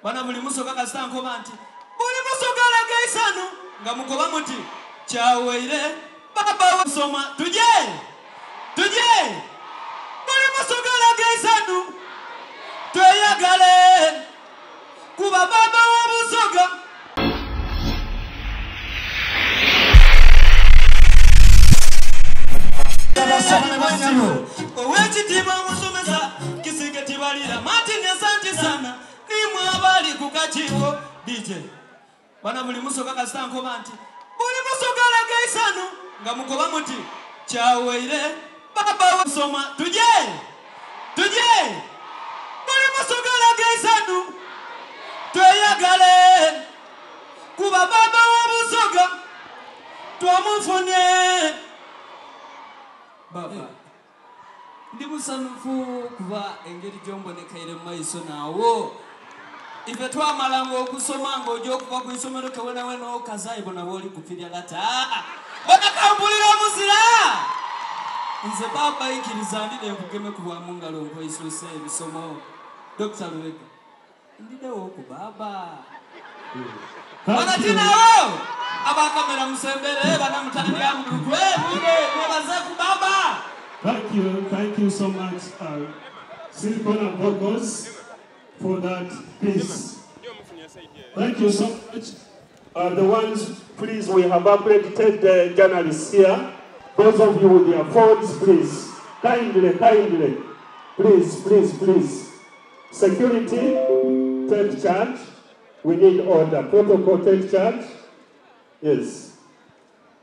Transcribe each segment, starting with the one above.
Bana muli musoka kasanko banti. Muli musoka la gaisanu. Nga mukoba muti. Chaweire. Baba wasoma. Tuje. Tuje. Muli musoka la gaisanu. Tweyagale. Kuba baba wabusoka. Owechi tiba musomesa. Kisike tibalira. Martin asante sana. Mwabali kukachiko DJ bana muli musoka kasanko banti muli musoka la gaisanu nga mukoba muti chaweire baba wasoma tuje tuje muli musoka la gaisanu tweyagale kuba baba wabusoka twamufune baba ndi musanufu kuba engeri jombonekaire maiso nawo ife twamalango okusoma ngojo okuva ku isomero kewena wena okazayi bona boli kupirya lata bona kambulira muzira nze baba ikirizandide nkugeme kubwa mungalo nko isuse bisomo Dr. Lwega ndidewo ku baba bana tinawo abakamera musembere bana mutani ya mukwe mwide mwabaza ku baba. Thank you so much, Silicon and Vocals, for that piece. Thank you so much. The ones, please, we have accredited journalists here. Those of you with your phones, please, kindly, please. Security, take charge. We need order. Protocol, take charge. Yes.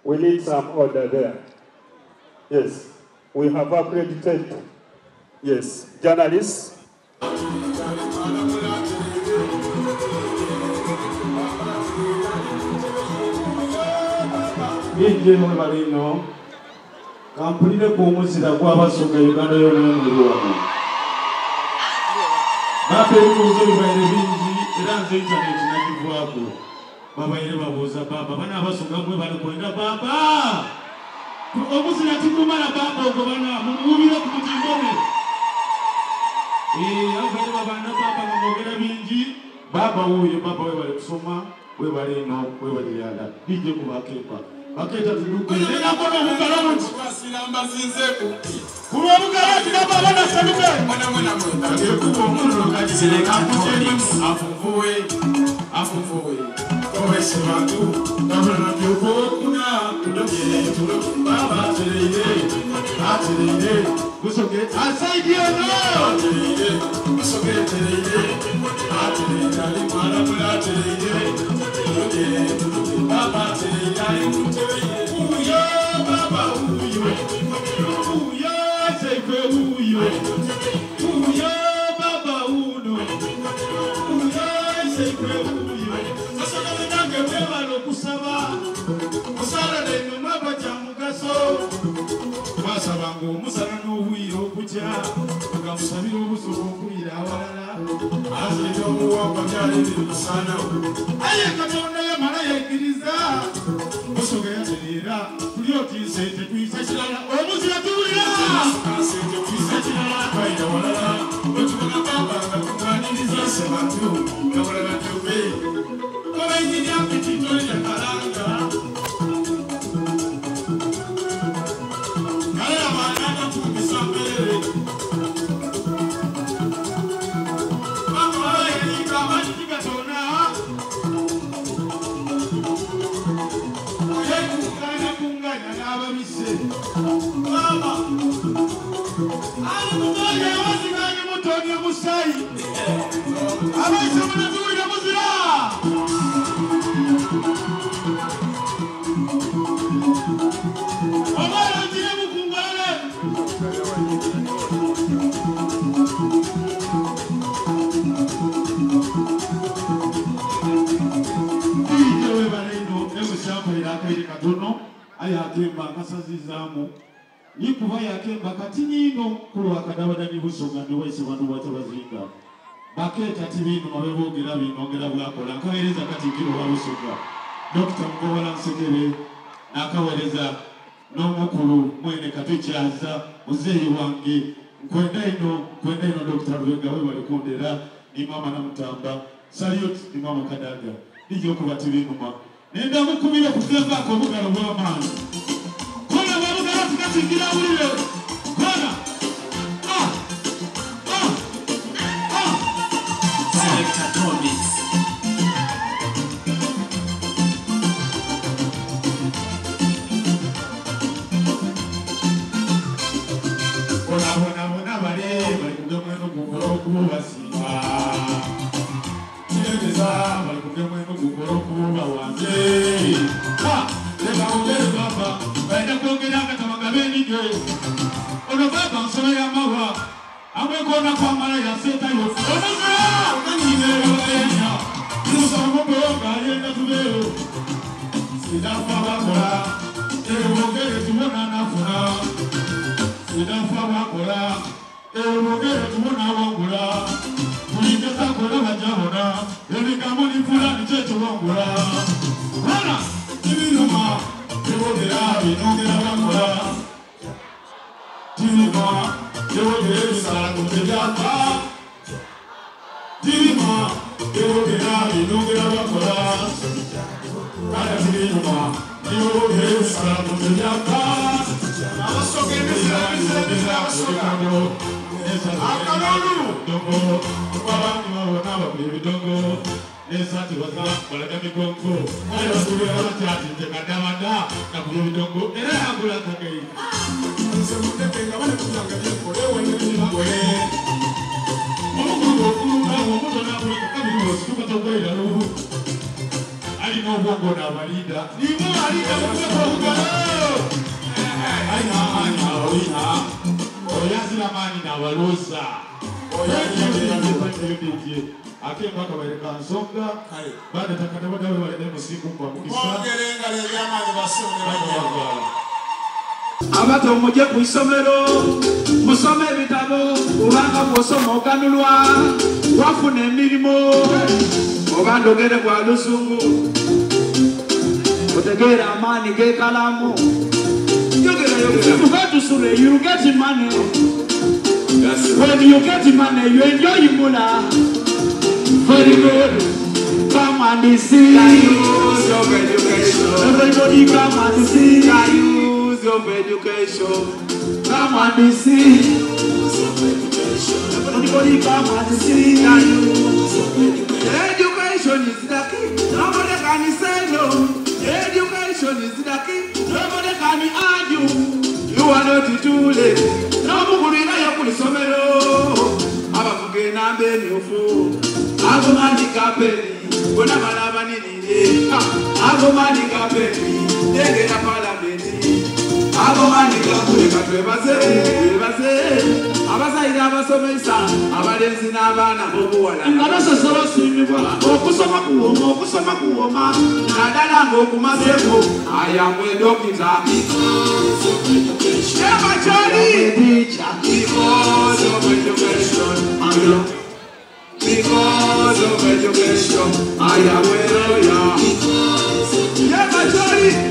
We need some order there. Yes. We have accredited, yes, journalists. Nije Marino, kampuni kumuzira kwabasoka Uganda y'omuluwano. Baperuzo bibaire bingi era nze internet nakivwako. Babaire babuuza baba bana abasoka mwe bali kwenda baba. Omuzira tikumala baba ogobana mumubira ku mutimbone. Abaire babana baba bamogera bingi. Baba uyo baba we bali kusoma we bali no we bali yala. Nije kubakepa. Baketa tuduke. Nena kono mukalamuti. Wasilamba zinzeku. Kuwa mukalati na baba na saluke. Mwana. Akuko muno kajiseleka kuteli. Afufuwe. Kowe sematu. Nabana byoko kuna kudoke tulo. Baba teleye. Ateleye. Musoke asaidio no. Ateleye. Musoke teleye. Ateleye ali mara mara teleye. Baba teleye. Uyo baba uyo. Uyo sekwe uyo. Uyo baba uno. Uyo sekwe uyo. Asana nange beba no kusaba. Musala de numaba chamugaso. Basaba ngo musala no wiro kucha. Ukamusabira obusuku kuira walala. Aziro muwamba byali bisana. Aye katonda ya mara yakiriza. Musoge yaterera. Kulioti sente kwisa kirala. Omuzira tulira. Sente kwisa kirala. Kaira walala. Otuga baba ngakuganiriza sebatu. Kawalala tube. Kola injini apetito ya karanga. Kaya manana kumisa mbele. Mama yeni kama nikatona. Kungana n'abamise. Mama. Ali mutoya wasiganye mutoni musayi. Abaise munatuwira muzira. Omwana njire mukungane. Ijewe baleno emushambo irakaire katono. Ayakemba akasazizamu nikuba yakemba kati nino kulwa kadabada nibusoga niwese bantu batabazinga baketa tibino mabeboogera binongera bwakola nkawereza kati kiro babusoga Dr. Mgobola Nsekere nakawereza n'omukulu mwene katukyaza muzeeyi wange kwenda ino Dr. Lwega we bali kundera ni mama na mutamba Salute Imam Kadaga. DJ okubatira enuma. Nenda mukubira kutevaako obugalo bw'amaanyi. Kona babugala tukatingira bulire. Kona. Selector Thomas. Bona bale bali kugemweno kubasinga. Tiyegeza bali kugemweno kuba wanze. Leka ongere baba, baina kuongera akatamanga benige. Ono baba nsoma ya mawa, amwekona kwa mara ya seta yo. Ono kaa, kanyineyo enya. Nusa mboga yenda tubeo. Sidafa bakola, ongere tubona nafuna. Sidafa bakola, ongere tubona wangula. Mulingeza kola bajahona, elikamuni fulani checho wangula. Hana, ibinuma, ibogera binongera bakola. Dilima, ibogera bisala kutebyaka. Dilima, ibogera binongera bakola. Kada dilima, ibogera bisala kutebyaka. Abasoke bisala kutebyaka. Akalolu dongo kwabandi babona bakwiye dongo nesa tibaza balaga migongo ayo basubira batati tekadamanda nakwiye dongo era agula takai nsemutetenga bale kujanga byekole wanyiri bakole omukugo kulunga omuto nakule kabiri osuka tokwera lu ali no bongo na balida nimo alida kuko kugalo aina oina oyazira mani na walosa oyazira mani akemba kabairika nsonga baada takata badawe wale musiku kwa mukisa ongerenga le jamani basone bagwala abato muje ku isomero musome bitabo ubanga bosoma okanulwa wafuna emirimo obandogere kwa lusungu otegera amani ge kalamu yogera mugatu sure you get money. When you get money you enjoy mula. Very good. Come and see. Use your education. Everybody come and see. Use your education. Come and see. Everybody come and see. Education is the key. Nobody can say no. Education is the key. Nobody can argue. You are not too late. No mugurira yo kulisomero. Abakugena mbeni ofu. Agomani kapeli. Bona balaba nini. Agomani kapeli. Degera parlamenti. Agomani kapeli katwebaze. Abasaida abasomesa. Abalenzi n'abaana bobuwala. Ngalose solo simibwa. Okusoma kuwoma. Nadala ngokumaseko. Ayamwe dokita. Never teacher. Because of education. Because of education. I am a lawyer.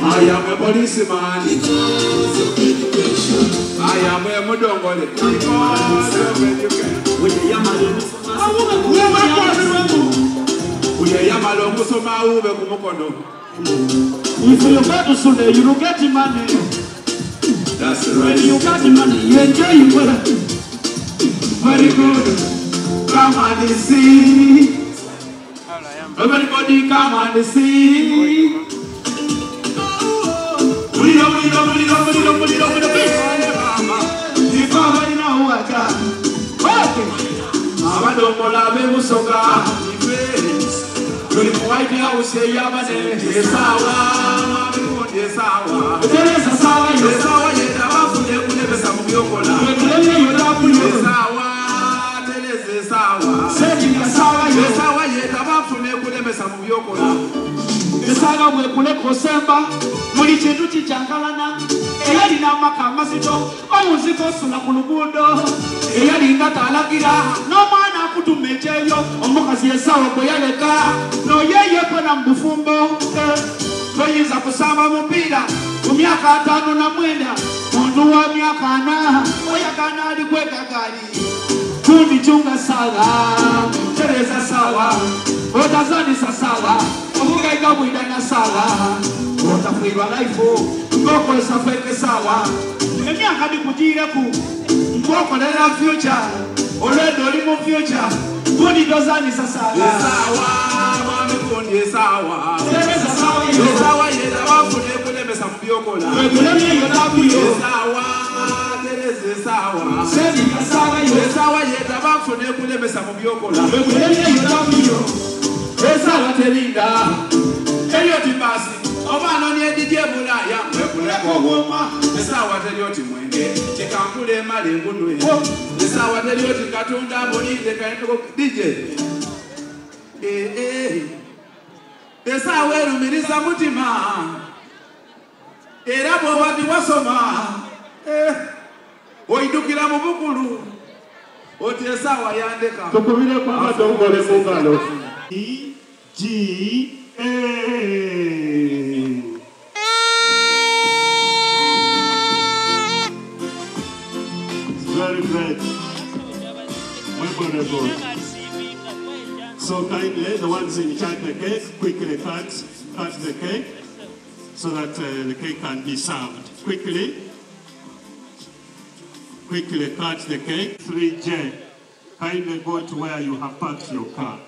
I am a policeman. Because of education. I am a mudongole. Because of education. If you go to Sunday, you will get money. That's right. When you got the money, you enjoy it well. Very good. Come and see. Everybody come and see. White House, Yabane, Sawa, Esaga mwe kule kosemba muli chintu chichangalana eyali namaka masito omuziko sula ku luguudo eyali ngatalagira n'omwana akutumejeyo omukazi esawa bwe yaleka noyeyeko na mbufumbo toyinza kusamba mupiira ku myaka 5 na 9 muntu wa myaka 4 oyagana ali kwegagaali Tundi chunga sawa, Teresa sawa, Otazani sawa, Omuga mwidana sawa, Otafirwa laifu, Ngoko safeke sawa, Emiaka ni kujire ku, Ngoko nena future, Oledo limo future, Tundi dozani sawa, Sawa, Mami kundi sawa, Teresa sawa, Sawa yeda wafune kule mesa mbiokola, Kulemi yodabiyo, Sawa, Teresa sawa, Sedi sawa, Sawa yeda wafune kule mesa mbiokola, Kulemi yodabiyo, Sawa telinda, Elioti basi, Obano ni edije bulaya, Wekuleko woma, Sawa telioti mwenge, Chikankule malengu nwe, Sawa telioti katunda bonide kaendoko DJ. Sawa erumirisa mutima, Era bw'obadde wasoma, Oidukira mu bukulu, Oti Sawa yandeka. Tukubire kwa matongole mungalo. G.A. Very great. Wonderful. So kindly, the ones in charge of the cake, quickly cut the cake so that the cake can be served. Quickly cut the cake. 3J, kindly go to where you have parked your car.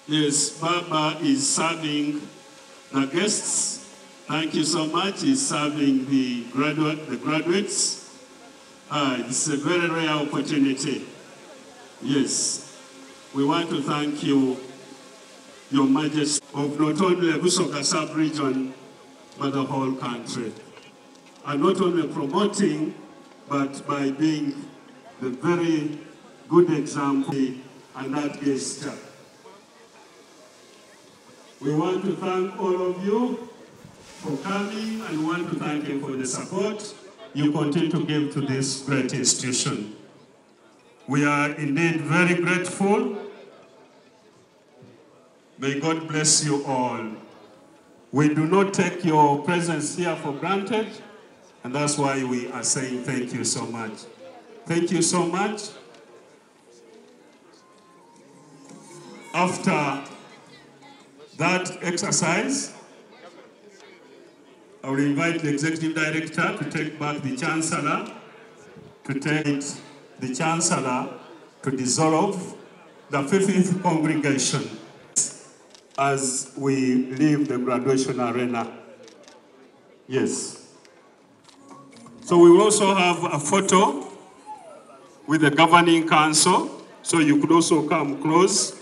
Yes, Baba is serving the guests. Thank you so much. He's serving the graduates. It's a very rare opportunity. Yes, we want to thank you, Your Majesty, of not only the Busoga sub-region, but the whole country. And not only promoting, but by being the very good example and that gesture. We want to thank all of you for coming and want to thank you for the support you continue to give to this great institution. We are indeed very grateful. May God bless you all. We do not take your presence here for granted, and that's why we are saying thank you so much. Thank you so much. After that exercise, I will invite the Executive Director to take back the Chancellor, to dissolve the 50th congregation as we leave the graduation arena. Yes. So we will also have a photo with the Governing Council, so you could also come close.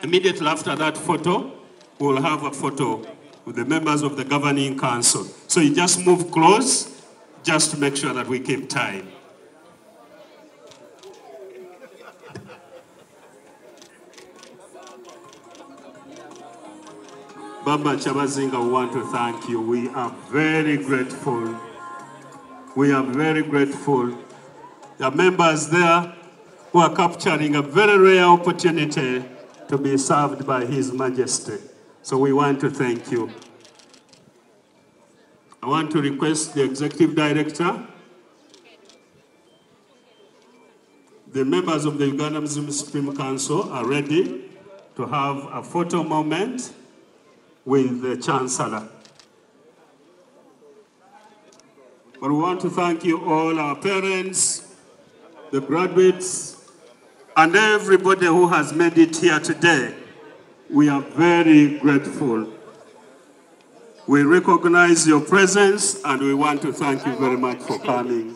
Immediately after that photo, we'll have a photo with the members of the Governing Council. So you just move close, just to make sure that we keep time. Baba Chabazinga, we want to thank you. We are very grateful. We are very grateful. There are members there who are capturing a very rare opportunity to be served by His Majesty. So we want to thank you. I want to request the Executive Director, the members of the Uganda Muslim Supreme Council are ready to have a photo moment with the Chancellor. But we want to thank you all, our parents, the graduates, and everybody who has made it here today. We are very grateful. We recognize your presence and we want to thank you very much for coming.